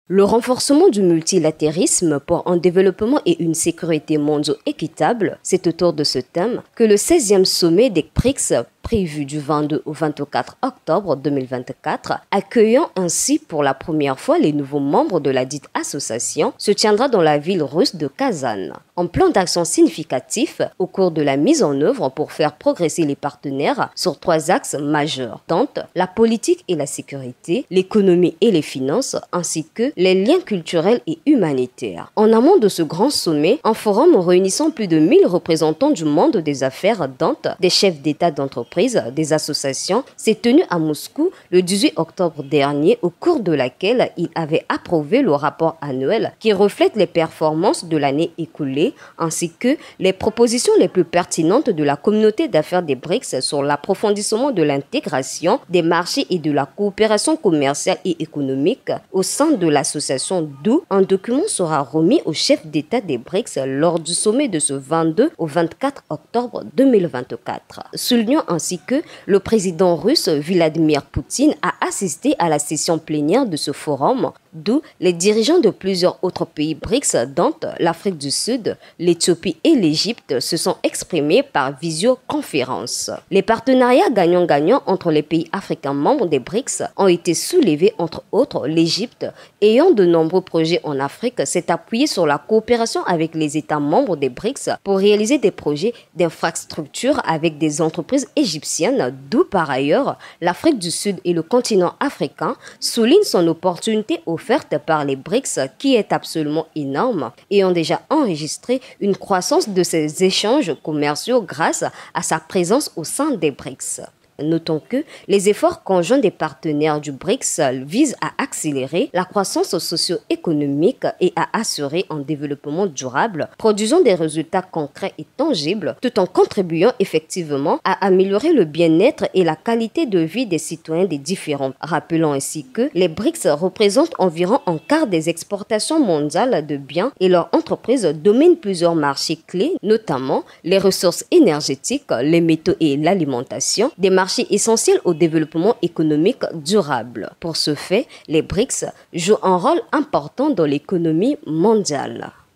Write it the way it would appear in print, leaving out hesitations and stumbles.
Le renforcement du multilatérisme pour un développement et une sécurité mondiaux équitable, c'est autour de ce thème que le 16e sommet des BRICS, prévu du 22 au 24 octobre 2024, accueillant ainsi pour la première fois les nouveaux membres de la dite association, se tiendra dans la ville russe de Kazan. Un plan d'action significatif au cours de la mise en œuvre pour faire progresser les partenaires sur 3 axes majeurs, dont la politique et la sécurité, l'économie et les finances, ainsi que les liens culturels et humanitaires. En amont de ce grand sommet, un forum réunissant plus de 1000 représentants du monde des affaires, dont des chefs d'État d'entreprise, des associations, s'est tenu à Moscou le 18 octobre dernier, au cours de laquelle il avait approuvé le rapport annuel qui reflète les performances de l'année écoulée, ainsi que les propositions les plus pertinentes de la communauté d'affaires des BRICS sur l'approfondissement de l'intégration des marchés et de la coopération commerciale et économique au sein de l'association, d'où un document sera remis aux chefs d'État des BRICS lors du sommet de ce 22 au 24 octobre 2024. Soulignant ainsi que le président russe Vladimir Poutine a assisté à la session plénière de ce forum, d'où les dirigeants de plusieurs autres pays BRICS, dont l'Afrique du Sud, l'Éthiopie et l'Égypte, se sont exprimés par visioconférence. Les partenariats gagnant-gagnant entre les pays africains membres des BRICS ont été soulevés, entre autres l'Égypte, ayant de nombreux projets en Afrique, s'est appuyé sur la coopération avec les États membres des BRICS pour réaliser des projets d'infrastructure avec des entreprises égyptiennes, d'où par ailleurs l'Afrique du Sud et le continent africain soulignent son opportunité offerte par les BRICS qui est absolument énorme et ont déjà enregistré une croissance de ces échanges commerciaux grâce à sa présence au sein des BRICS. Notons que les efforts conjoints des partenaires du BRICS visent à accélérer la croissance socio-économique et à assurer un développement durable, produisant des résultats concrets et tangibles, tout en contribuant effectivement à améliorer le bien-être et la qualité de vie des citoyens des différents. Rappelons ainsi que les BRICS représentent environ un quart des exportations mondiales de biens et leurs entreprises dominent plusieurs marchés clés, notamment les ressources énergétiques, les métaux et l'alimentation, des marchés essentiels au développement économique durable. Pour ce fait, les BRICS jouent un rôle important dans l'économie mondiale.